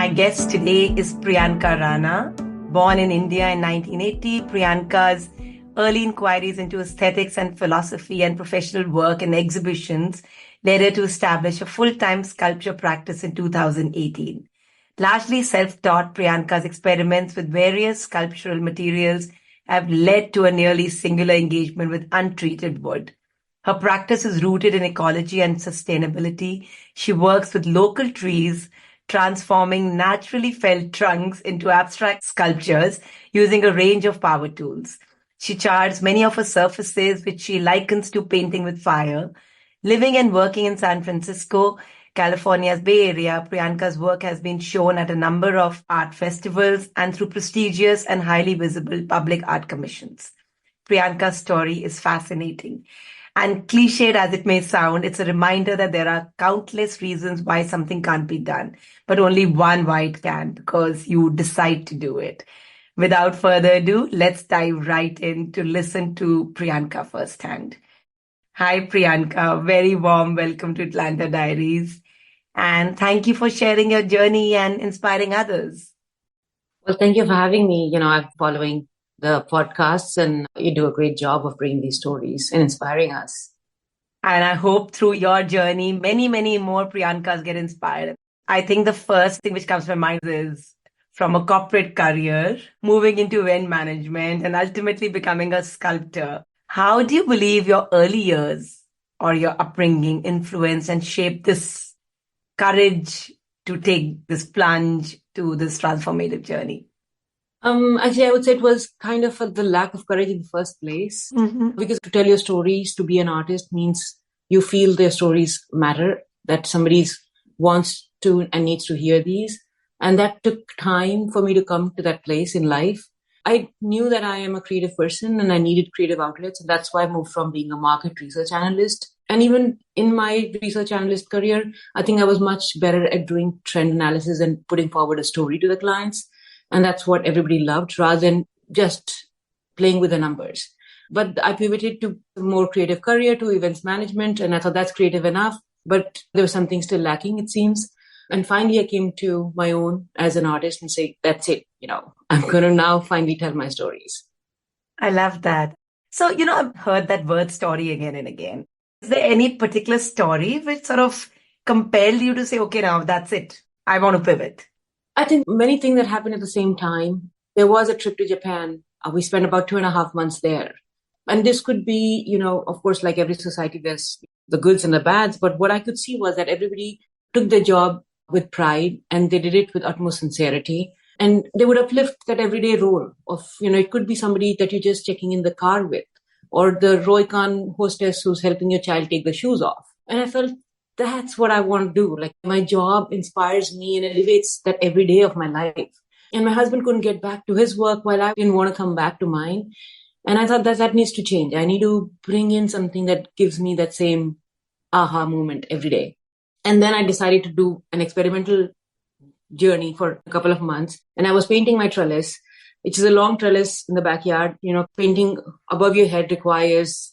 My guest today is Priyanka Rana. Born in India in 1980, Priyanka's early inquiries into aesthetics and philosophy and professional work and exhibitions led her to establish a full-time sculpture practice in 2018. Largely self-taught, Priyanka's experiments with various sculptural materials have led to a nearly singular engagement with untreated wood. Her practice is rooted in ecology and sustainability. She works with local trees, transforming naturally felled trunks into abstract sculptures using a range of power tools. She chars many of her surfaces, which she likens to painting with fire. Living and working in San Francisco, California's Bay Area, Priyanka's work has been shown at a number of art festivals and through prestigious and highly visible public art commissions. Priyanka's story is fascinating. And cliched as it may sound, it's a reminder that there are countless reasons why something can't be done, but only one why it can, because you decide to do it. Without further ado, let's dive right in to listen to Priyanka firsthand. Hi, Priyanka. Very warm welcome to Atlanta Diaries. And thank you for sharing your journey and inspiring others. Well, thank you for having me. I'm following the podcasts and you do a great job of bringing these stories and inspiring us. And I hope through your journey, many, many more Priyankas get inspired. I think the first thing which comes to my mind is from a corporate career, moving into event management and ultimately becoming a sculptor. How do you believe your early years or your upbringing influenced and shaped this courage to take this plunge to this transformative journey? Actually, I would say it was kind of the lack of courage in the first place. Because to tell your stories, to be an artist means you feel their stories matter, that somebody wants to and needs to hear these. And that took time for me to come to that place in life. I knew that I am a creative person and I needed creative outlets. And that's why I moved from being a market research analyst. And even in my research analyst career, I think I was much better at doing trend analysis and putting forward a story to the clients. And that's what everybody loved rather than just playing with the numbers. But I pivoted to a more creative career, to events management. And I thought that's creative enough. But there was something still lacking, it seems. And finally, I came to my own as an artist and say, that's it. I'm going to now finally tell my stories. I love that. So, I've heard that word story again and again. Is there any particular story which sort of compelled you to say, okay, now that's it. I want to pivot? I think many things that happened at the same time. There was a trip to Japan. We spent about 2.5 months there. And this could be, of course, like every society, there's the goods and the bads. But what I could see was that everybody took their job with pride and they did it with utmost sincerity. And they would uplift that everyday role of, it could be somebody that you're just checking in the car with, or the Roycan hostess who's helping your child take the shoes off. And I felt that's what I want to do. Like my job inspires me and elevates that every day of my life. And my husband couldn't get back to his work while I didn't want to come back to mine. And I thought that needs to change. I need to bring in something that gives me that same aha moment every day. And then I decided to do an experimental journey for a couple of months. And I was painting my trellis, which is a long trellis in the backyard. Painting above your head requires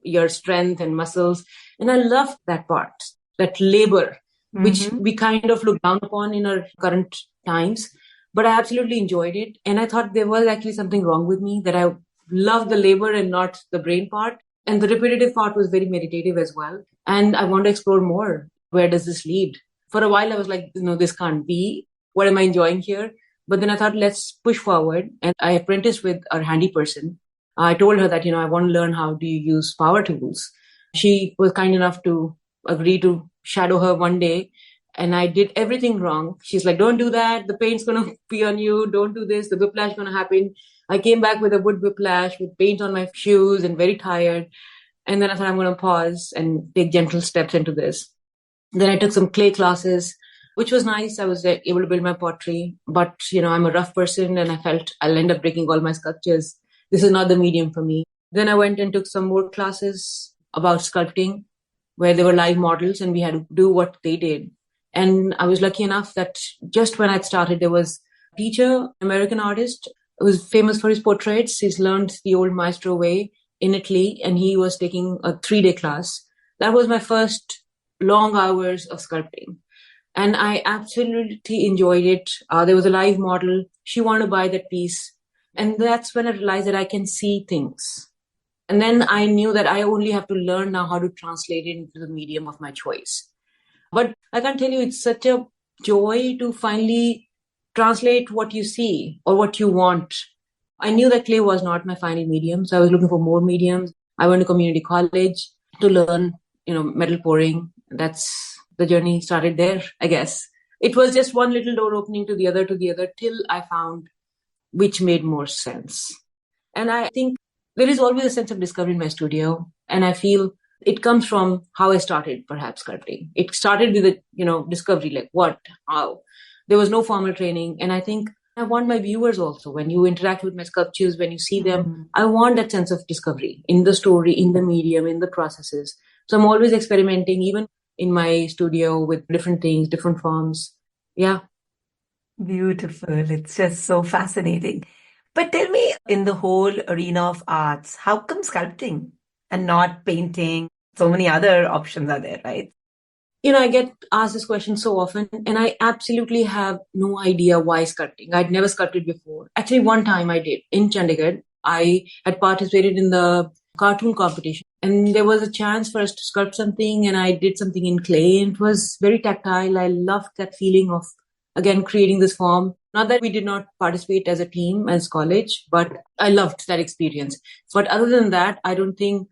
your strength and muscles. And I love that part, that labor, which we kind of look down upon in our current times. But I absolutely enjoyed it. And I thought there was actually something wrong with me, that I love the labor and not the brain part. And the repetitive part was very meditative as well. And I want to explore more. Where does this lead? For a while, I was like, this can't be. What am I enjoying here? But then I thought, let's push forward. And I apprenticed with our handy person. I told her that, I want to learn how do you use power tools. She was kind enough to agree to shadow her one day. And I did everything wrong. She's like, don't do that. The paint's going to be on you. Don't do this. The whiplash is going to happen. I came back with a wood whiplash with paint on my shoes and very tired. And then I thought, I'm going to pause and take gentle steps into this. Then I took some clay classes, which was nice. I was able to build my pottery. But, I'm a rough person and I felt I'll end up breaking all my sculptures. This is not the medium for me. Then I went and took some more classes about sculpting, where there were live models and we had to do what they did. And I was lucky enough that just when I'd started, there was a teacher, American artist, who was famous for his portraits. He's learned the old maestro way in Italy, and he was taking a 3-day class. That was my first long hours of sculpting. And I absolutely enjoyed it. There was a live model. She wanted to buy that piece. And that's when I realized that I can see things. And then I knew that I only have to learn now how to translate it into the medium of my choice. But I can tell you, it's such a joy to finally translate what you see or what you want. I knew that clay was not my final medium, so I was looking for more mediums. I went to community college to learn, metal pouring. That's the journey started there, I guess. It was just one little door opening to the other, till I found which made more sense. And I think there is always a sense of discovery in my studio. And I feel it comes from how I started, perhaps, sculpting. It started with a, discovery, like what, how. There was no formal training. And I think I want my viewers also, when you interact with my sculptures, when you see them, I want that sense of discovery in the story, in the medium, in the processes. So I'm always experimenting, even in my studio, with different things, different forms. Yeah. Beautiful. It's just so fascinating. But tell me, in the whole arena of arts, how come sculpting and not painting? So many other options are there, right? I get asked this question so often, and I absolutely have no idea why sculpting. I'd never sculpted before. Actually, one time I did in Chandigarh. I had participated in the cartoon competition, and there was a chance for us to sculpt something, and I did something in clay, and it was very tactile. I loved that feeling of, again, creating this form. Not that we did not participate as a team as college, but I loved that experience. But other than that, I don't think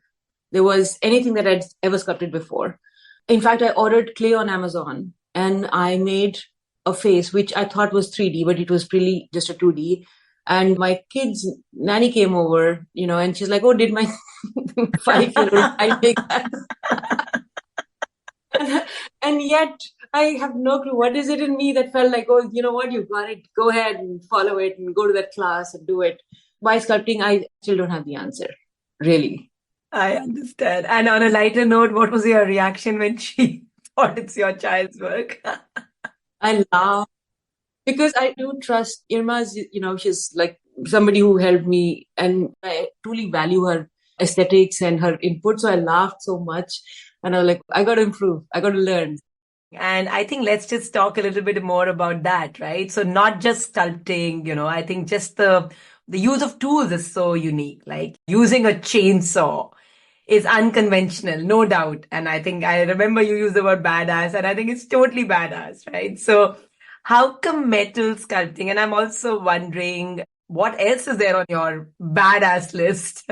there was anything that I'd ever sculpted before. In fact, I ordered clay on Amazon and I made a face, which I thought was 3D, but it was really just a 2D. And my kid's nanny came over, and she's like, "Oh, did my 5-year-old I make that?" And yet I have no clue. What is it in me that felt like, "Oh, you know what, you got it. Go ahead and follow it and go to that class and do it." Why sculpting? I still don't have the answer, really. I understand. And on a lighter note, what was your reaction when she thought it's your child's work? I laugh because I do trust Irma's, she's like somebody who helped me and I truly value her aesthetics and her input. So I laughed so much and I was like, I got to improve. I got to learn. And I think let's just talk a little bit more about that, right? So not just sculpting, I think just the use of tools is so unique. Like using a chainsaw is unconventional, no doubt. And I think I remember you used the word badass, and I think it's totally badass, right? So how come metal sculpting? And I'm also wondering what else is there on your badass list?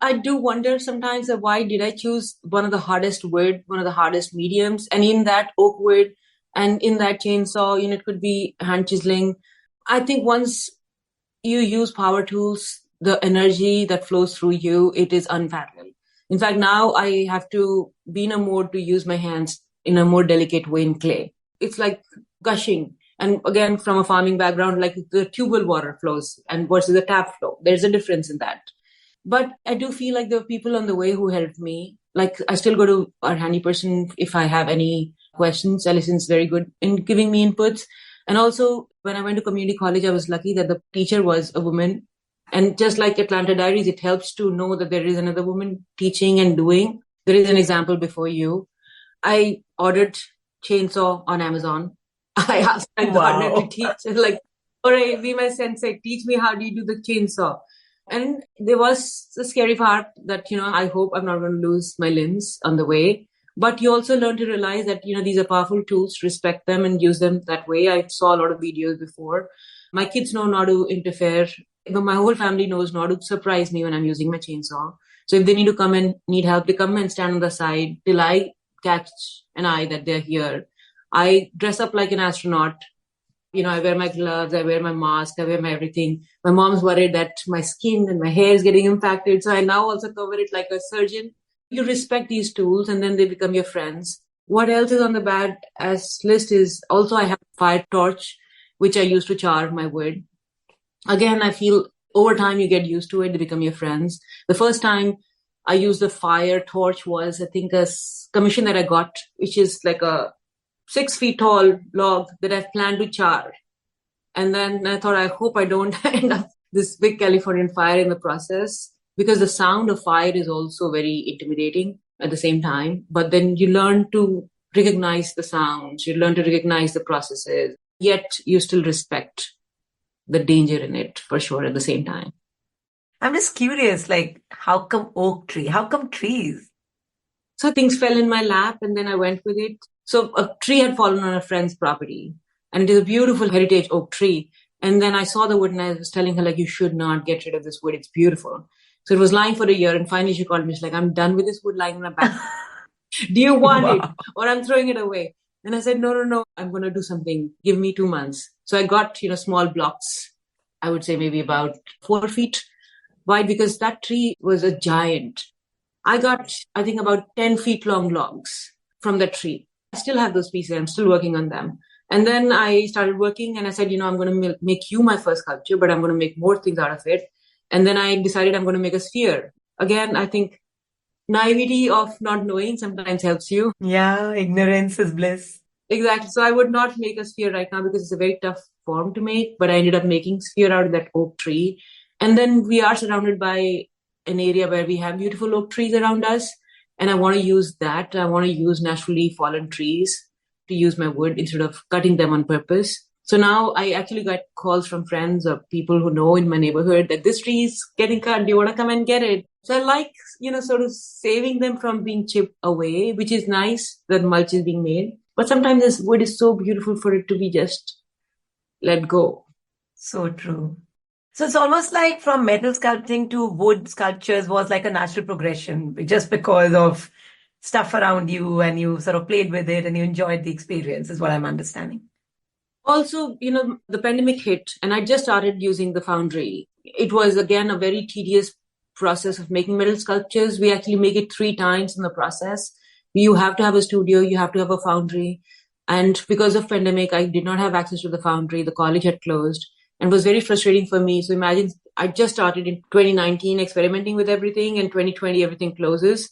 I do wonder sometimes that why did I choose one of the hardest wood, one of the hardest mediums, and in that oak wood and in that chainsaw, it could be hand chiseling. I think once you use power tools, the energy that flows through you, it is unparalleled. In fact, now I have to be in a mode to use my hands in a more delicate way in clay. It's like gushing. And again, from a farming background, like the tubal water flows and versus the tap flow. There's a difference in that. But I do feel like there were people on the way who helped me. Like I still go to our handy person if I have any questions. Allison's very good in giving me inputs. And also when I went to community college, I was lucky that the teacher was a woman. And just like Atlanta Diaries, it helps to know that there is another woman teaching and doing. There is an example before you. I ordered chainsaw on Amazon. I asked my partner to teach. Like, all right, be my sensei. Teach me how do you do the chainsaw. And there was the scary part that, I hope I'm not going to lose my limbs on the way. But you also learn to realize that, these are powerful tools, respect them and use them that way. I saw a lot of videos before. My kids know not to interfere. My whole family knows not to surprise me when I'm using my chainsaw. So if they need to come and need help, they come and stand on the side till I catch an eye that they're here. I dress up like an astronaut. I wear my gloves, I wear my mask, I wear my everything. My mom's worried that my skin and my hair is getting impacted. So I now also cover it like a surgeon. You respect these tools and then they become your friends. What else is on the badass list is also I have a fire torch, which I use to char my wood. Again, I feel over time you get used to it, they become your friends. The first time I used the fire torch was, I think, a commission that I got, which is like a 6 feet tall log that I've planned to char. And then I thought, I hope I don't end up this big Californian fire in the process, because the sound of fire is also very intimidating at the same time. But then you learn to recognize the sounds, you learn to recognize the processes, yet you still respect the danger in it for sure at the same time. I'm just curious, like, how come oak tree? How come trees? So things fell in my lap and then I went with it. So a tree had fallen on a friend's property and it is a beautiful heritage oak tree. And then I saw the wood and I was telling her, like, you should not get rid of this wood. It's beautiful. So it was lying for a year. And finally she called me. She's like, I'm done with this wood lying on my back. Do you want it? Wow. Or I'm throwing it away. And I said, no. I'm going to do something. Give me 2 months. So I got, small blocks. I would say maybe about 4 feet wide because that tree was a giant. I got, I think, about 10 feet long logs from that tree. I still have those pieces. I'm still working on them. And then I started working and I said, I'm going to make you my first sculpture, but I'm going to make more things out of it. And then I decided I'm going to make a sphere. Again, I think naivety of not knowing sometimes helps you. Yeah, ignorance is bliss. Exactly. So I would not make a sphere right now because it's a very tough form to make, but I ended up making sphere out of that oak tree. And then we are surrounded by an area where we have beautiful oak trees around us. And I want to use that. I want to use naturally fallen trees to use my wood instead of cutting them on purpose. So now I actually got calls from friends or people who know in my neighborhood that this tree is getting cut. Do you want to come and get it? So I like, sort of saving them from being chipped away, which is nice that mulch is being made. But sometimes this wood is so beautiful for it to be just let go. So true. So it's almost like from metal sculpting to wood sculptures was like a natural progression just because of stuff around you and you sort of played with it and you enjoyed the experience is what I'm understanding. Also, the pandemic hit and I just started using the foundry. It was, again, a very tedious process of making metal sculptures. We actually make it 3 times in the process. You have to have a studio, you have to have a foundry. And because of pandemic, I did not have access to the foundry. The college had closed and it was very frustrating for me. So imagine I just started in 2019 experimenting with everything and 2020, everything closes.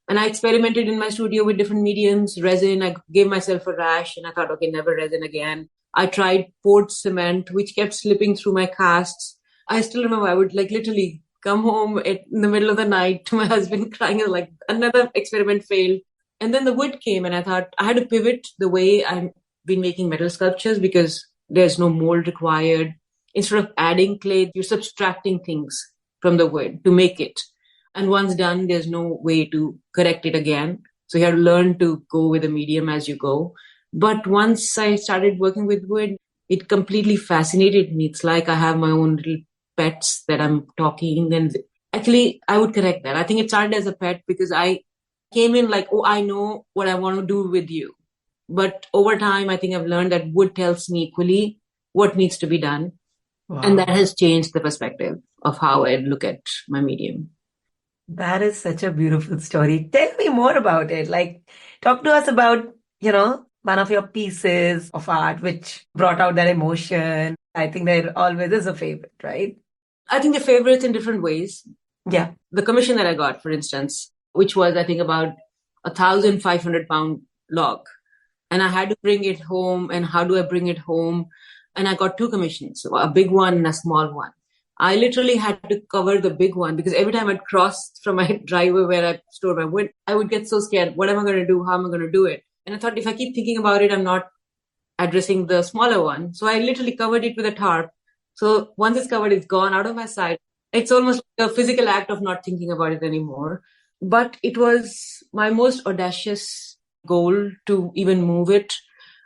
And I experimented in my studio with different mediums, resin. I gave myself a rash and I thought, okay, never resin again. I tried poured cement, which kept slipping through my casts. I still remember I would literally come home in the middle of the night to my husband crying like another experiment failed. And then the wood came and I thought I had to pivot the way I've been making metal sculptures because there's no mold required. Instead of adding clay, you're subtracting things from the wood to make it. And once done, there's no way to correct it again. So you have to learn to go with the medium as you go. But once I started working with wood, it completely fascinated me. It's like I have my own little pets that I'm talking. And actually, I would correct that. I think it started as a pet because I came in like, oh, I know what I want to do with you. But over time, I think I've learned that wood tells me equally what needs to be done. Wow. And that has changed the perspective of how I look at my medium. That is such a beautiful story. Tell me more about it. Like, talk to us about, one of your pieces of art which brought out that emotion. I think there always is a favorite, right? I think the favorites in different ways. Yeah. The commission that I got, for instance, which was, I think, about 1,500-pound log. And I had to bring it home. And how do I bring it home? And I got 2 commissions, a big one and a small one. I literally had to cover the big one because every time I'd cross from my driveway where I store my wood, I would get so scared. What am I going to do? How am I going to do it? And I thought if I keep thinking about it, I'm not addressing the smaller one. So I literally covered it with a tarp. So once it's covered, it's gone out of my sight. It's almost like a physical act of not thinking about it anymore. But it was my most audacious goal to even move it.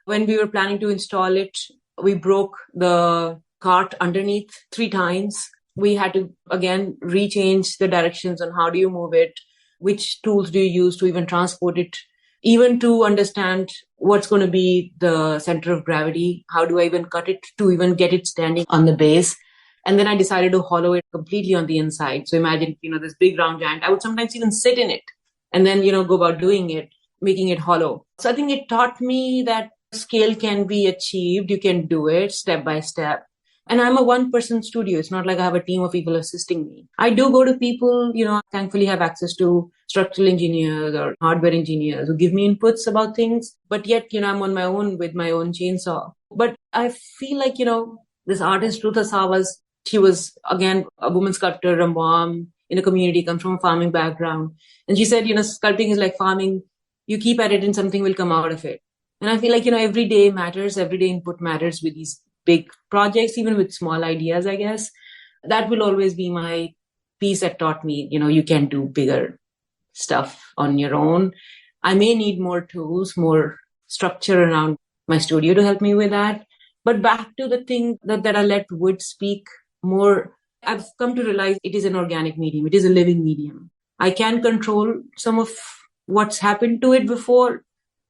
When we were planning to install it, we broke the cart underneath 3 times. We had to, again, rechange the directions on how do you move it, which tools do you use to even transport it, even to understand what's going to be the center of gravity. How do I even cut it to even get it standing on the base? And then I decided to hollow it completely on the inside. So imagine, this big round giant. I would sometimes even sit in it and then, go about doing it, making it hollow. So I think it taught me that scale can be achieved. You can do it step by step. And I'm a 1-person studio. It's not like I have a team of people assisting me. I do go to people, thankfully have access to structural engineers or hardware engineers who give me inputs about things. But yet, I'm on my own with my own chainsaw. But I feel like, this artist, Ruth Asavas, she was, again, a woman sculptor, a mom in a community, comes from a farming background. And she said, sculpting is like farming. you keep at it and something will come out of it. And I feel like, every day matters, every day input matters with these big projects, even with small ideas, I guess. That will always be my piece that taught me, you can do bigger stuff on your own. I may need more tools, more structure around my studio to help me with that. But back to the thing that I let wood speak more, I've come to realize it is an organic medium. It is a living medium. I can control some of what's happened to it before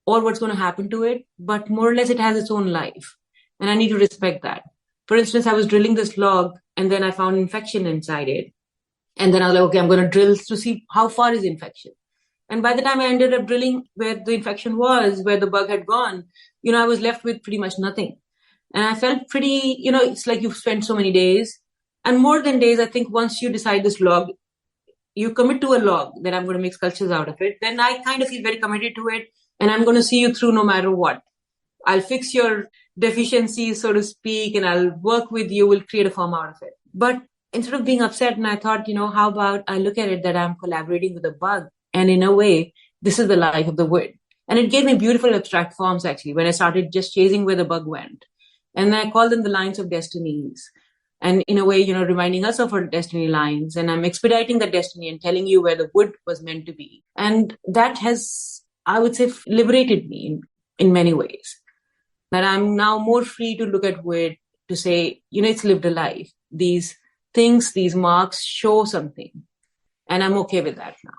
or what's going to happen to it, but more or less it has its own life. And I need to respect that. For instance, I was drilling this log and then I found infection inside it. And then I was like, okay, I'm going to drill to see how far is infection. And by the time I ended up drilling where the infection was, where the bug had gone, I was left with pretty much nothing. And I felt pretty, it's like you've spent so many days. And more than days, I think once you decide this log, you commit to a log that I'm going to make sculptures out of it, then I kind of feel very committed to it. And I'm going to see you through no matter what. I'll fix your deficiencies, so to speak, and I'll work with you. We'll create a form out of it. But instead of being upset, and I thought, how about I look at it that I'm collaborating with a bug. And in a way, this is the life of the wood. And it gave me beautiful abstract forms, actually, when I started just chasing where the bug went. And I call them the lines of destinies. And in a way, reminding us of our destiny lines. And I'm expediting that destiny and telling you where the wood was meant to be. And that has, I would say, liberated me in many ways. That I'm now more free to look at wood, to say, it's lived a life. These things, these marks show something. And I'm okay with that now.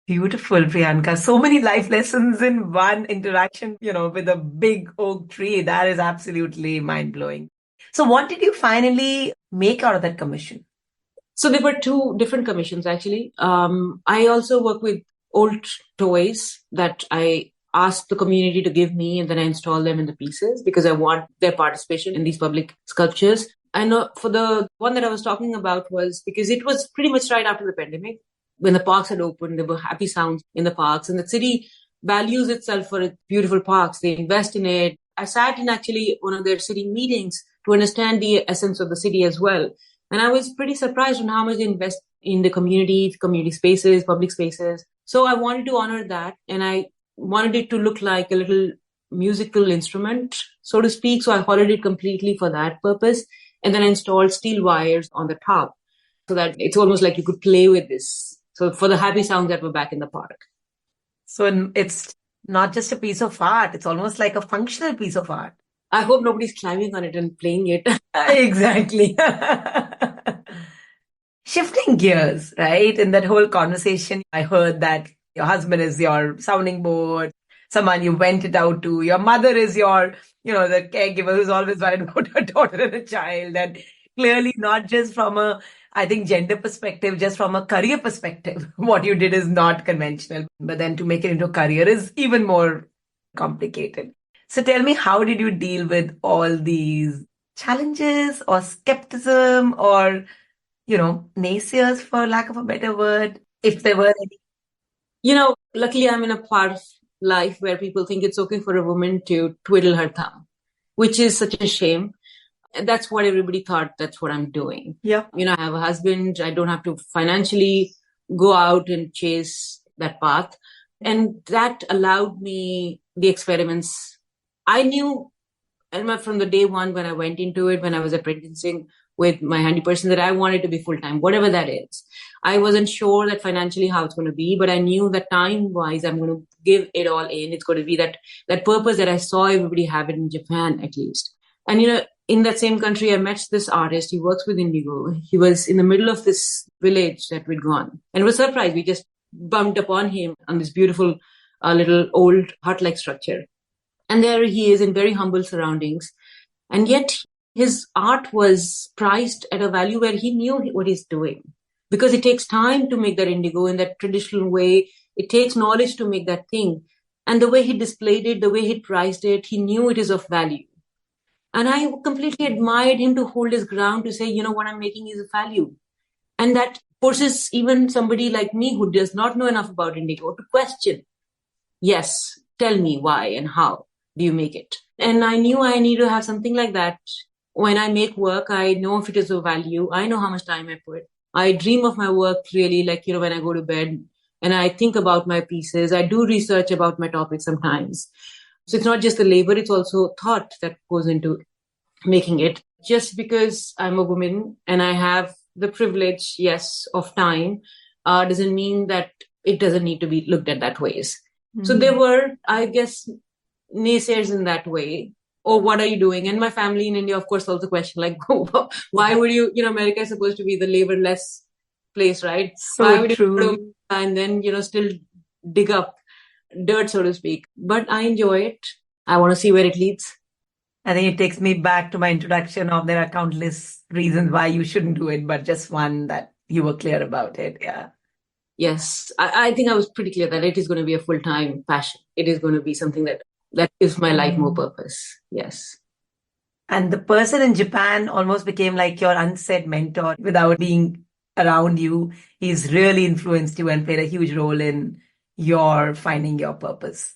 Beautiful, Priyanka. So many life lessons in one interaction, with a big oak tree. That is absolutely mind-blowing. So what did you finally make out of that commission? So there were two different commissions, actually. I also work with old toys that I asked the community to give me, and then I install them in the pieces because I want their participation in these public sculptures. I know for the one that I was talking about was because it was pretty much right after the pandemic. When the parks had opened, there were happy sounds in the parks, and the city values itself for its beautiful parks. They invest in it. I sat in actually one of their city meetings to understand the essence of the city as well. And I was pretty surprised on how much they invest in the community spaces, public spaces. So I wanted to honor that. And I wanted it to look like a little musical instrument, so to speak. So I hollowed it completely for that purpose. And then I installed steel wires on the top so that it's almost like you could play with this. So for the happy sounds that were back in the park. So it's not just a piece of art. It's almost like a functional piece of art. I hope nobody's climbing on it and playing it. Exactly. Shifting gears, right? In that whole conversation, I heard that your husband is your sounding board, someone you went it out to. Your mother is your, the caregiver who's always worried about her daughter and a child. And clearly not just from a, I think, gender perspective, just from a career perspective, what you did is not conventional. But then to make it into a career is even more complicated. So tell me, how did you deal with all these challenges or skepticism or, naysayers, for lack of a better word, if there were any? Luckily I'm in a part of life where people think it's okay for a woman to twiddle her thumb, which is such a shame. That's what everybody thought. That's what I'm doing. Yeah. I have a husband. I don't have to financially go out and chase that path. And that allowed me the experiments. I knew from the day one when I went into it, when I was apprenticing with my handy person, that I wanted to be full-time, whatever that is. I wasn't sure that financially how it's going to be, but I knew that time-wise, I'm going to give it all in. It's going to be that purpose that I saw everybody have it in Japan, at least. And, in that same country, I met this artist. He works with indigo. He was in the middle of this village that we'd gone. And was surprised. We just bumped upon him on this beautiful little old hut-like structure. And there he is in very humble surroundings. And yet his art was priced at a value where he knew what he's doing. Because it takes time to make that indigo in that traditional way. It takes knowledge to make that thing. And the way he displayed it, the way he priced it, he knew it is of value. And I completely admired him to hold his ground to say, what I'm making is of value. And that forces even somebody like me who does not know enough about indigo to question, yes, tell me why and how do you make it? And I knew I need to have something like that. When I make work, I know if it is of value. I know how much time I put. I dream of my work really, like, when I go to bed, and I think about my pieces. I do research about my topic sometimes. So it's not just the labor, it's also thought that goes into making it. Just because I'm a woman and I have the privilege, yes, of time, doesn't mean that it doesn't need to be looked at that ways. So there were, I guess, naysayers in that way. Or what are you doing? And my family in India, of course, also question like, why would you, America is supposed to be the labor-less place, right? So why would true. You go to America and then, still dig up dirt, so to speak? But I enjoy it. I want to see where it leads. I think it takes me back to my introduction of there are countless reasons why you shouldn't do it, but just one that you were clear about it. Yeah. Yes, I think I was pretty clear that it is going to be a full-time passion. It is going to be something that gives my life more purpose. Yes. And the person in Japan almost became like your unsaid mentor without being around you. He's really influenced you and played a huge role in your finding your purpose.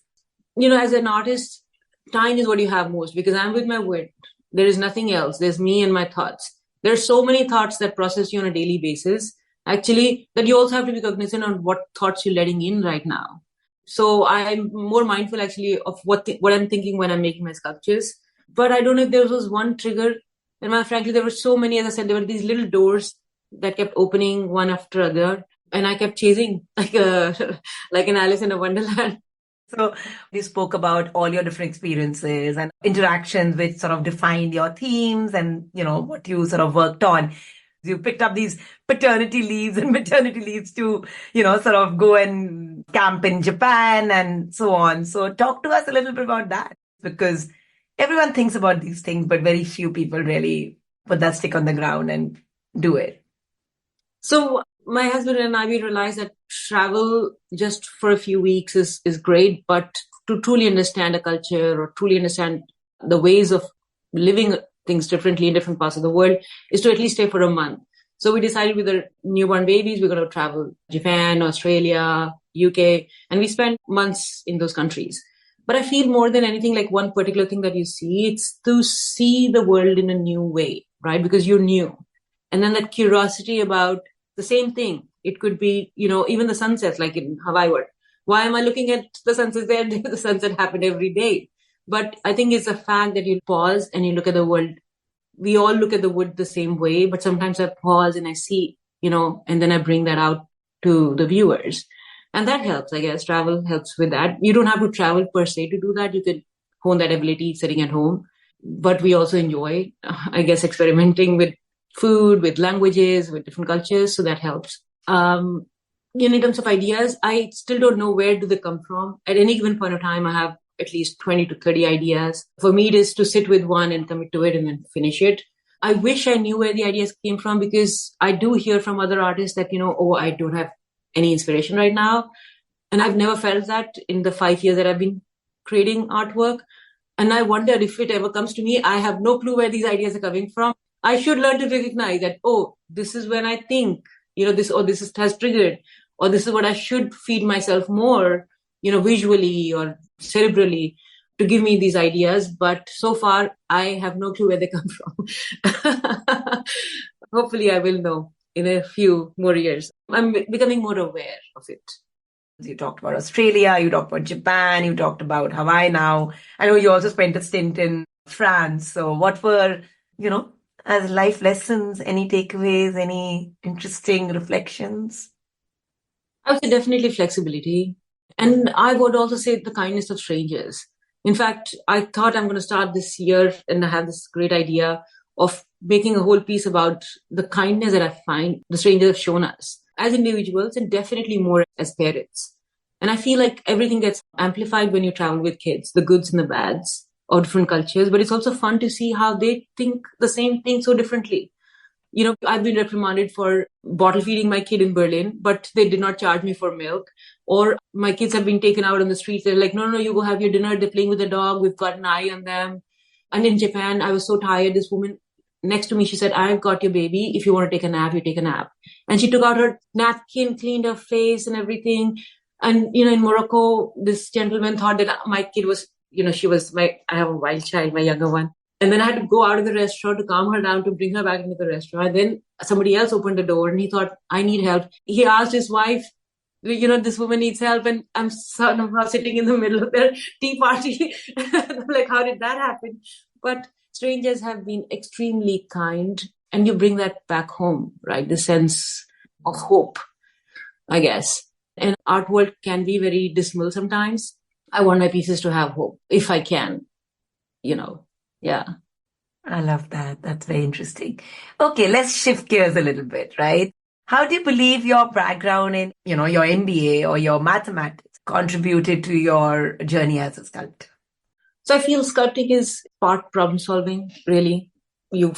As an artist, time is what you have most because I'm with my word. There is nothing else. There's me and my thoughts. There's so many thoughts that process you on a daily basis, actually, that you also have to be cognizant on what thoughts you're letting in right now. So I'm more mindful actually of what I'm thinking when I'm making my sculptures. But I don't know if there was one trigger. And frankly, there were so many, as I said, there were these little doors that kept opening one after other. And I kept chasing like an Alice in a Wonderland. So you spoke about all your different experiences and interactions which sort of defined your themes and, what you sort of worked on. You picked up these paternity leaves and maternity leaves to, sort of go and camp in Japan and so on. So talk to us a little bit about that because everyone thinks about these things, but very few people really put that stick on the ground and do it. So my husband and I, we realized that travel just for a few weeks is great, but to truly understand a culture or truly understand the ways of living things differently in different parts of the world is to at least stay for a month. So we decided with our newborn babies, we're going to travel Japan, Australia, UK, and we spent months in those countries. But I feel more than anything, like one particular thing that you see, it's to see the world in a new way, right? Because you're new. And then that curiosity about the same thing. It could be, even the sunsets, like in Hawaii. Why am I looking at the sunsets there? The sunset happened every day. But I think it's a fact that you pause and you look at the world. We all look at the wood the same way, but sometimes I pause and I see, and then I bring that out to the viewers. And that helps, I guess. Travel helps with that. You don't have to travel per se to do that. You could hone that ability sitting at home. But we also enjoy, I guess, experimenting with food, with languages, with different cultures. So that helps. In terms of ideas, I still don't know where do they come from. At any given point of time, I have at least 20 to 30 ideas. For me, it is to sit with one and commit to it and then finish it. I wish I knew where the ideas came from because I do hear from other artists that, I don't have any inspiration right now. And I've never felt that in the 5 years that I've been creating artwork. And I wonder if it ever comes to me, I have no clue where these ideas are coming from. I should learn to recognize that, this is when I think, this has triggered, or this is what I should feed myself more, visually or cerebrally to give me these ideas. But so far, I have no clue where they come from. Hopefully, I will know in a few more years. I'm becoming more aware of it. You talked about Australia, you talked about Japan, you talked about Hawaii now. I know you also spent a stint in France. So what were, as life lessons, any takeaways, any interesting reflections? I would say definitely flexibility. And I would also say the kindness of strangers. In fact, I thought I'm going to start this year and I have this great idea of making a whole piece about the kindness that I find the strangers have shown us as individuals and definitely more as parents. And I feel like everything gets amplified when you travel with kids, the goods and the bads of different cultures. But it's also fun to see how they think the same thing so differently. I've been reprimanded for bottle feeding my kid in Berlin, but they did not charge me for milk. Or my kids have been taken out on the streets. They're like, no, you go have your dinner. They're playing with the dog. We've got an eye on them. And in Japan, I was so tired. This woman next to me, she said, I've got your baby. If you want to take a nap, you take a nap. And she took out her napkin, cleaned her face and everything. And, in Morocco, this gentleman thought that my kid was, I have a wild child, my younger one. And then I had to go out of the restaurant to calm her down, to bring her back into the restaurant. Then somebody else opened the door and he thought, I need help. He asked his wife, this woman needs help, and I'm somehow sitting in the middle of their tea party. I'm like, how did that happen? But strangers have been extremely kind, and you bring that back home, right? The sense of hope, I guess. And art world can be very dismal sometimes. I want my pieces to have hope, if I can, yeah. I love that. That's very interesting. Okay, let's shift gears a little bit, right? How do you believe your background in, your MBA or your mathematics contributed to your journey as a sculptor? So I feel sculpting is part problem solving, really. You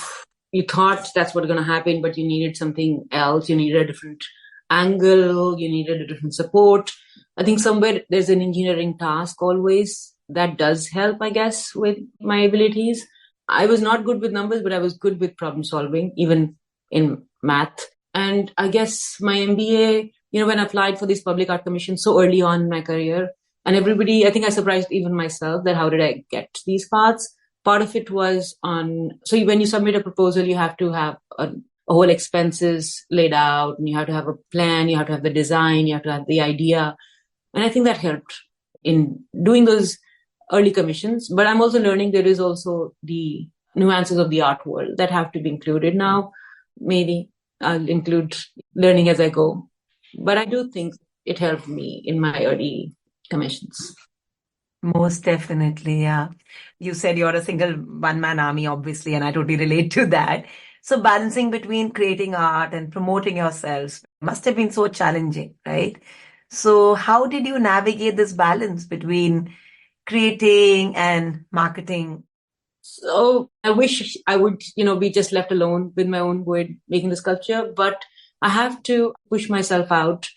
thought that's what's going to happen, but you needed something else. You needed a different angle. You needed a different support. I think somewhere there's an engineering task always that does help, I guess, with my abilities. I was not good with numbers, but I was good with problem solving, even in math. And I guess my MBA, when I applied for this public art commission so early on in my career, and everybody, I think I surprised even myself that how did I get these paths? Part of it was so when you submit a proposal, you have to have a whole expenses laid out, and you have to have a plan, you have to have the design, you have to have the idea. And I think that helped in doing those early commissions. But I'm also learning there is also the nuances of the art world that have to be included now. Maybe I'll include learning as I go. But I do think it helped me in my early commissions. Most definitely, yeah. You said you're a single one-man army, obviously, and I totally relate to that. So balancing between creating art and promoting yourself must have been so challenging, right? So how did you navigate this balance between creating and marketing? So I wish I would, be just left alone with my own wood making the sculpture, but I have to push myself out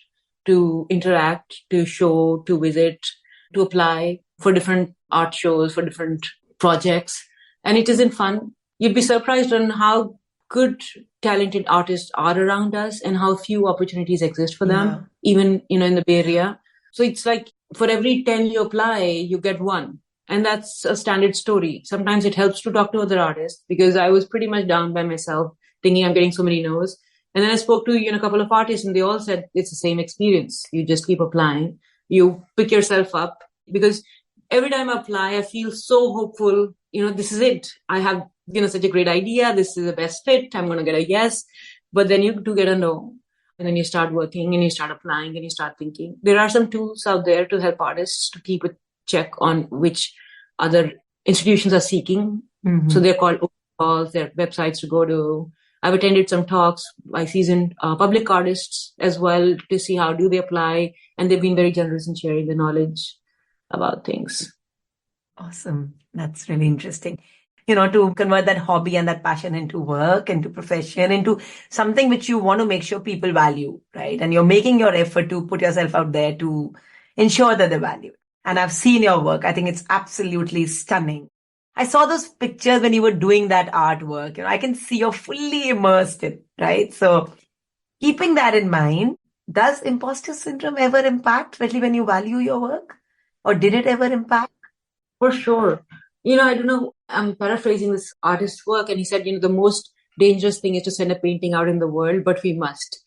to interact, to show, to visit, to apply for different art shows, for different projects. And it isn't fun. You'd be surprised on how good, talented artists are around us and how few opportunities exist for them, even, in the Bay Area. So it's like for every 10 you apply, you get one. And that's a standard story. Sometimes it helps to talk to other artists because I was pretty much down by myself thinking I'm getting so many no's. And then I spoke to, a couple of artists and they all said it's the same experience. You just keep applying. You pick yourself up because every time I apply, I feel so hopeful. This is it. I have, such a great idea. This is the best fit. I'm going to get a yes. But then you do get a no. And then you start working and you start applying and you start thinking. There are some tools out there to help artists to keep a check on which other institutions are seeking. Mm-hmm. So they're called open calls. They're websites to go to. I've attended some talks by seasoned public artists as well to see how do they apply. And they've been very generous in sharing the knowledge about things. Awesome. That's really interesting. To convert that hobby and that passion into work, into profession, into something which you want to make sure people value, right? And you're making your effort to put yourself out there to ensure that they value. And I've seen your work. I think it's absolutely stunning. I saw those pictures when you were doing that artwork. I can see you're fully immersed in, right? So keeping that in mind, does imposter syndrome ever impact, especially when you value your work? Or did it ever impact? For sure. I don't know, I'm paraphrasing this artist's work and he said, the most dangerous thing is to send a painting out in the world, but we must.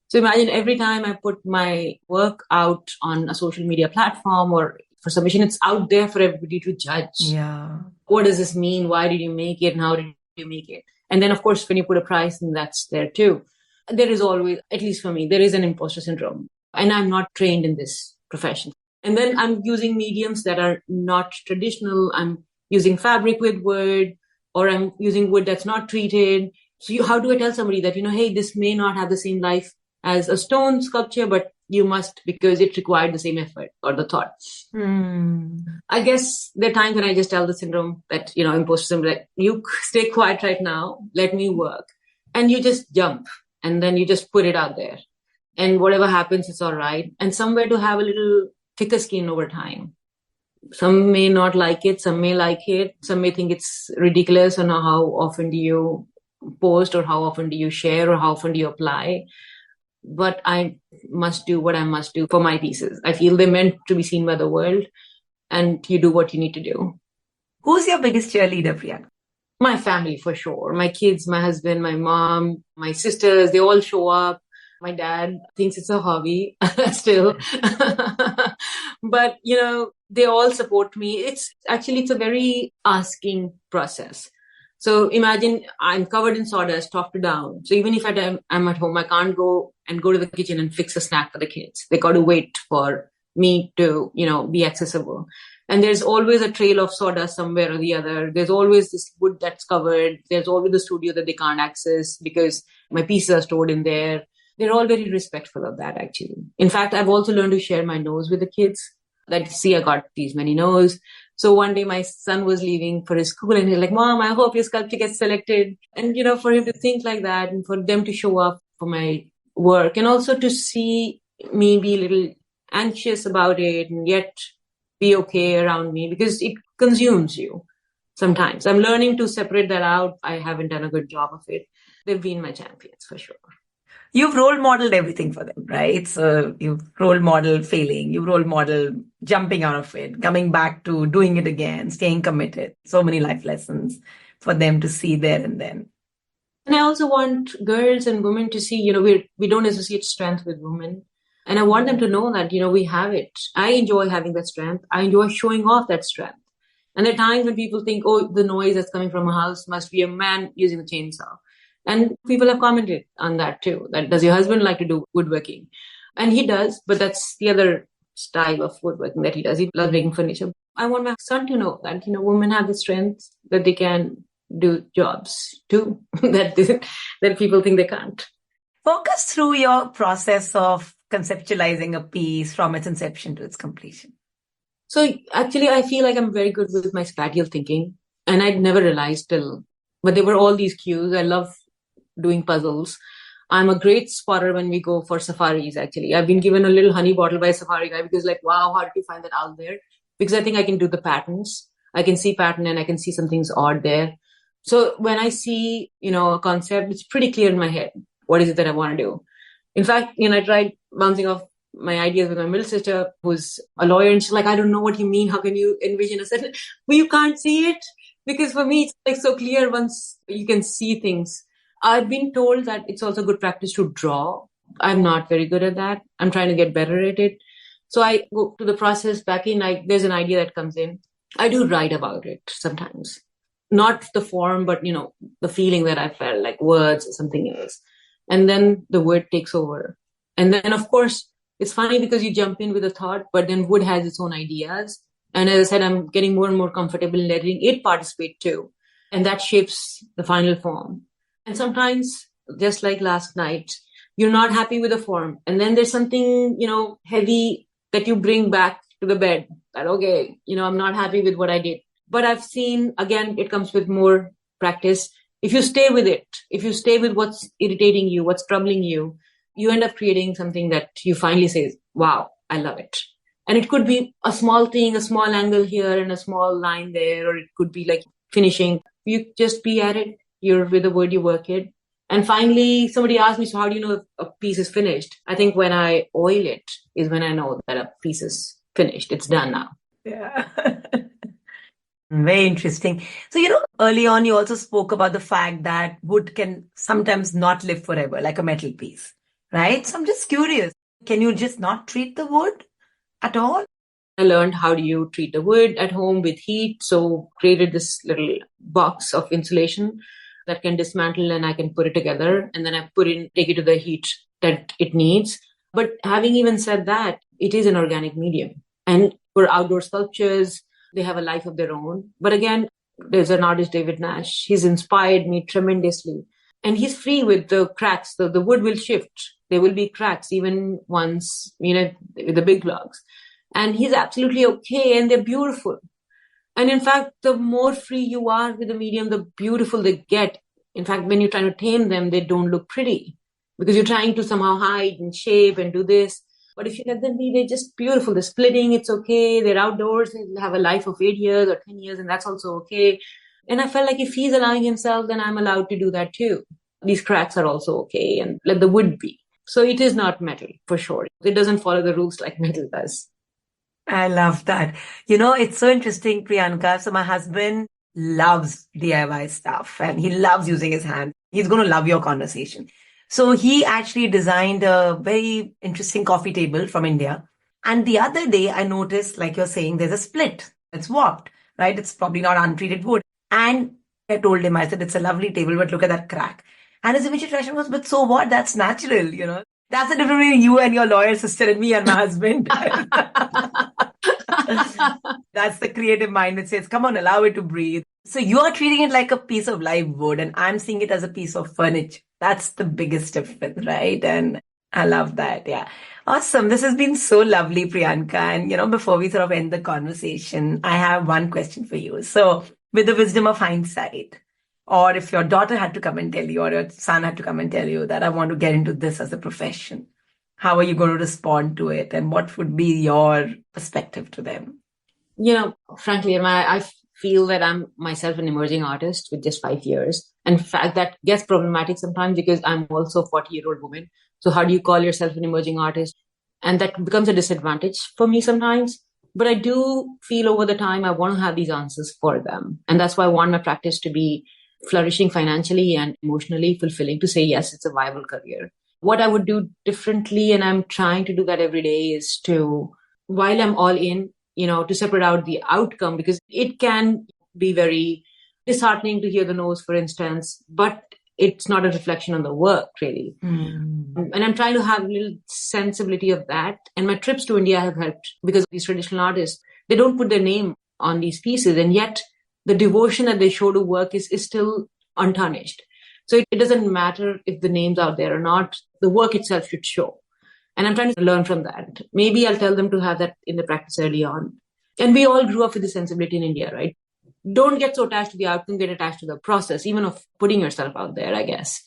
So imagine every time I put my work out on a social media platform or for submission, it's out there for everybody to judge. Yeah. What does this mean? Why did you make it? And how did you make it? And then, of course, when you put a price, then that's there too. There is always, at least for me, there is an imposter syndrome. And I'm not trained in this profession. And then I'm using mediums that are not traditional. I'm using fabric with wood, or I'm using wood that's not treated. So how do I tell somebody that, hey, this may not have the same life as a stone sculpture, but you must because it required the same effort or the thought. I guess there are times when I just tell the syndrome that, imposter syndrome, that you stay quiet right now, let me work. And you just jump and then you just put it out there. And whatever happens, it's all right. And somewhere to have a little thicker skin over time. Some may not like it. Some may like it. Some may think it's ridiculous. And how often do you post or how often do you share or how often do you apply? But I must do what I must do for my pieces. I feel they're meant to be seen by the world and you do what you need to do. Who's your biggest cheerleader, Priyanka? My family, for sure. My kids, my husband, my mom, my sisters, they all show up. My dad thinks it's a hobby still. But, they all support me. It's a very asking process. So imagine I'm covered in sawdust, top to down. So even if I'm at home, I can't go to the kitchen and fix a snack for the kids. They got to wait for me to, be accessible. And there's always a trail of sawdust somewhere or the other. There's always this wood that's covered. There's always the studio that they can't access because my pieces are stored in there. They're all very respectful of that, actually. In fact, I've also learned to share my nose with the kids. That, see, I got these many no's. So one day my son was leaving for his school and he's like, Mom, I hope your sculpture gets selected. And, for him to think like that and for them to show up for my work and also to see me be a little anxious about it and yet be okay around me because it consumes you sometimes. I'm learning to separate that out. I haven't done a good job of it. They've been my champions for sure. You've role modeled everything for them, right? So you've role modeled failing, you've role modeled jumping out of it, coming back to doing it again, staying committed. So many life lessons for them to see there and then. And I also want girls and women to see, we don't associate strength with women. And I want them to know that, we have it. I enjoy having that strength. I enjoy showing off that strength. And there are times when people think, oh, the noise that's coming from a house must be a man using a chainsaw. And people have commented on that too. That, does your husband like to do woodworking? And he does, but that's the other style of woodworking that he does. He loves making furniture. I want my son to know that, women have the strength that they can do jobs too, that people think they can't. Walk us through your process of conceptualizing a piece from its inception to its completion. So actually, I feel like I'm very good with my spatial thinking. And I'd never realized but there were all these cues. I love doing puzzles. I'm a great spotter when we go for safaris, actually. I've been given a little honey bottle by a safari guy because wow, how did you find that out there? Because I think I can do the patterns. I can see pattern and I can see something's odd there. So when I see, a concept, it's pretty clear in my head. What is it that I want to do? In fact, I tried bouncing off my ideas with my middle sister, who's a lawyer, and she's like, I don't know what you mean. How can you envision a certain? Well, you can't see it. Because for me, it's so clear once you can see things. I've been told that it's also good practice to draw. I'm not very good at that. I'm trying to get better at it. So I go to the process back in, there's an idea that comes in. I do write about it sometimes. Not the form, but, the feeling that I felt, like words or something else. And then the word takes over. And then, of course, it's funny because you jump in with a thought, but then wood has its own ideas. And as I said, I'm getting more and more comfortable in letting it participate too. And that shapes the final form. And sometimes, just like last night, you're not happy with the form. And then there's something, heavy that you bring back to the bed. That, okay, I'm not happy with what I did. But I've seen, again, it comes with more practice. If you stay with it, if you stay with what's irritating you, what's troubling you, you end up creating something that you finally say, wow, I love it. And it could be a small thing, a small angle here and a small line there, or it could be like finishing. You just be at it. You're with the word, you work it. And finally, somebody asked me, so how do you know if a piece is finished? I think when I oil it is when I know that a piece is finished. It's done now. Yeah. Very interesting. So, early on, you also spoke about the fact that wood can sometimes not live forever, like a metal piece, right? So I'm just curious, can you just not treat the wood at all? I learned how do you treat the wood at home with heat. So created this little box of insulation that can dismantle and I can put it together. And then I take it to the heat that it needs. But having even said that, it is an organic medium. And for outdoor sculptures, they have a life of their own. But again, there's an artist, David Nash. He's inspired me tremendously. And he's free with the cracks. The wood will shift. There will be cracks even once, with the big logs. And he's absolutely okay. And they're beautiful. And in fact, the more free you are with the medium, the beautiful they get. In fact, when you're trying to tame them, they don't look pretty because you're trying to somehow hide and shape and do this. But if you let them be, they're just beautiful. They're splitting, it's okay. They're outdoors. They have a life of 8 years or 10 years, and that's also okay. And I felt like if he's allowing himself, then I'm allowed to do that too. These cracks are also okay, and let the wood be. So it is not metal, for sure. It doesn't follow the rules like metal does. I love that. It's so interesting, Priyanka. So my husband loves DIY stuff and he loves using his hands. He's going to love your conversation. So he actually designed a very interesting coffee table from India. And the other day I noticed, like you're saying, there's a split. It's warped, right? It's probably not untreated wood. And I told him, I said, it's a lovely table, but look at that crack. And his immediate reaction was, but so what? That's natural, you know. That's the difference between you and your lawyer sister and me and my husband. That's the creative mind that says, come on, allow it to breathe. So you are treating it like a piece of live wood, and I'm seeing it as a piece of furniture. That's the biggest difference, right? And I love that. Yeah. Awesome. This has been so lovely, Priyanka. And, before we sort of end the conversation, I have one question for you. So, with the wisdom of hindsight, or if your daughter had to come and tell you, or your son had to come and tell you that I want to get into this as a profession, how are you going to respond to it? And what would be your perspective to them? Frankly, I feel that I'm myself an emerging artist with just 5 years. In fact, that gets problematic sometimes because I'm also a 40-year-old woman. So how do you call yourself an emerging artist? And that becomes a disadvantage for me sometimes. But I do feel over the time I want to have these answers for them. And that's why I want my practice to be flourishing financially and emotionally fulfilling, to say, yes, it's a viable career. What I would do differently, and I'm trying to do that every day, is to, while I'm all in, to separate out the outcome, because it can be very disheartening to hear the no's, for instance, but it's not a reflection on the work, really. And I'm trying to have a little sensibility of that. And my trips to India have helped, because these traditional artists, they don't put their name on these pieces. And yet the devotion that they show to work is still untarnished. So it doesn't matter if the name's out there or not. The work itself should show. And I'm trying to learn from that. Maybe I'll tell them to have that in the practice early on. And we all grew up with the sensibility in India, right? Don't get so attached to the outcome, get attached to the process, even of putting yourself out there, I guess.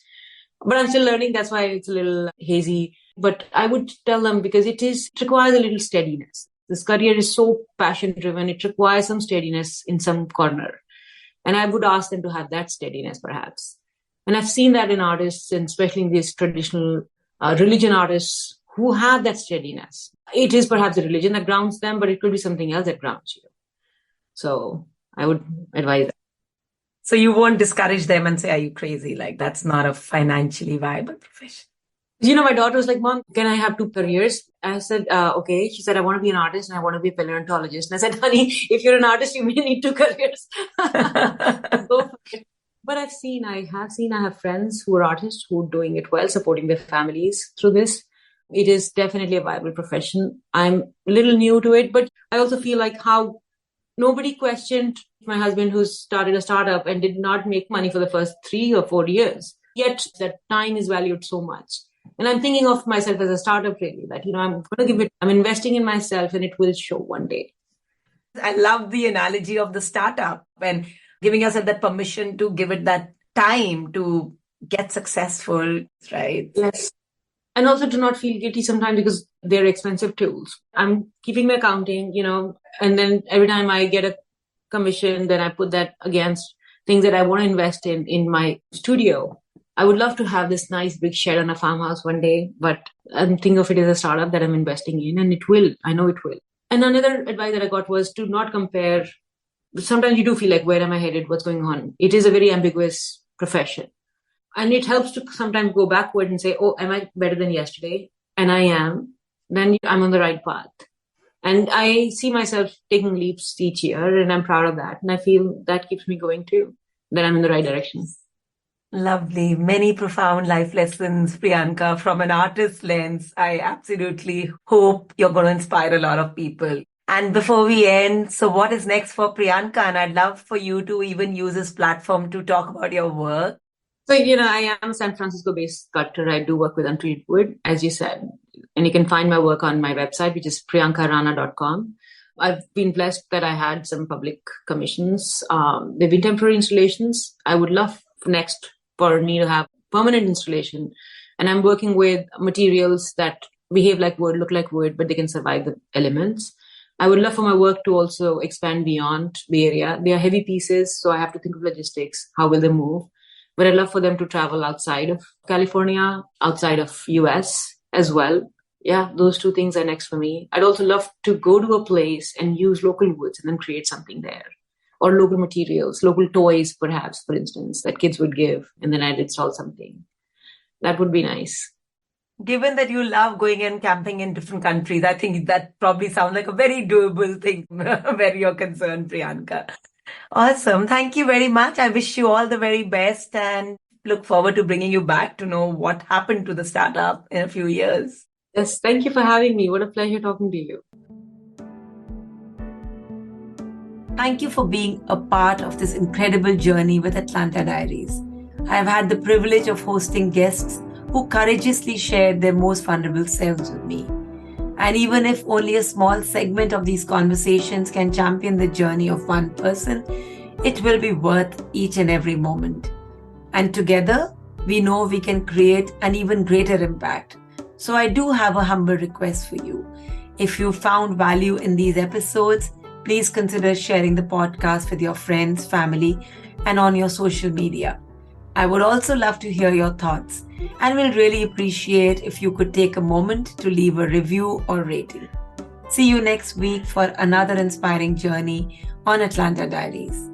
But I'm still learning. That's why it's a little hazy. But I would tell them, because it requires a little steadiness. This career is so passion driven. It requires some steadiness in some corner. And I would ask them to have that steadiness, perhaps. And I've seen that in artists, and especially in these traditional religion artists, who have that steadiness. It is perhaps a religion that grounds them, but it could be something else that grounds you. So I would advise that. So you won't discourage them and say, are you crazy? Like, that's not a financially viable profession. My daughter was like, Mom, can I have 2 careers? I said, okay. She said, I want to be an artist and I want to be a paleontologist. And I said, honey, if you're an artist, you may need 2 careers. Go for it. But I have friends who are artists who are doing it well, supporting their families through this. It is definitely a viable profession. I'm a little new to it, but I also feel like how nobody questioned my husband, who started a startup and did not make money for the first 3 or 4 years. Yet that time is valued so much. And I'm thinking of myself as a startup, really, that, I'm investing in myself and it will show one day. I love the analogy of the startup and giving yourself that permission to give it that time to get successful, right? Yes. And also to not feel guilty sometimes, because they're expensive tools. I'm keeping my accounting, and then every time I get a commission, then I put that against things that I want to invest in my studio. I would love to have this nice big shed on a farmhouse one day, but I'm thinking of it as a startup that I'm investing in, and it will. I know it will. And another advice that I got was to not compare. Sometimes you do feel like, where am I headed? What's going on? It is a very ambiguous profession. And it helps to sometimes go backward and say, oh, am I better than yesterday? And I am. Then I'm on the right path. And I see myself taking leaps each year, and I'm proud of that. And I feel that keeps me going too, that I'm in the right direction. Lovely. Many profound life lessons, Priyanka, from an artist's lens. I absolutely hope you're going to inspire a lot of people. And before we end, so what is next for Priyanka? And I'd love for you to even use this platform to talk about your work. So, I am a San Francisco-based sculptor. I do work with untreated wood, as you said. And you can find my work on my website, which is priyankarana.com. I've been blessed that I had some public commissions. They've been temporary installations. I would love next for me to have permanent installation. And I'm working with materials that behave like wood, look like wood, but they can survive the elements. I would love for my work to also expand beyond Bay Area. They are heavy pieces, so I have to think of logistics. How will they move? But I'd love for them to travel outside of California, outside of US as well. Yeah, those 2 things are next for me. I'd also love to go to a place and use local woods and then create something there. Or local materials, local toys, perhaps, for instance, that kids would give, and then I'd install something. That would be nice. Given that you love going and camping in different countries, I think that probably sounds like a very doable thing where you're concerned, Priyanka. Awesome. Thank you very much. I wish you all the very best and look forward to bringing you back to know what happened to the startup in a few years. Yes, thank you for having me. What a pleasure talking to you. Thank you for being a part of this incredible journey with Atlanta Diaries. I have had the privilege of hosting guests who courageously shared their most vulnerable selves with me. And even if only a small segment of these conversations can champion the journey of one person, it will be worth each and every moment. And together, we know we can create an even greater impact. So I do have a humble request for you. If you found value in these episodes, please consider sharing the podcast with your friends, family, and on your social media. I would also love to hear your thoughts and will really appreciate if you could take a moment to leave a review or rating. See you next week for another inspiring journey on Atlanta Diaries.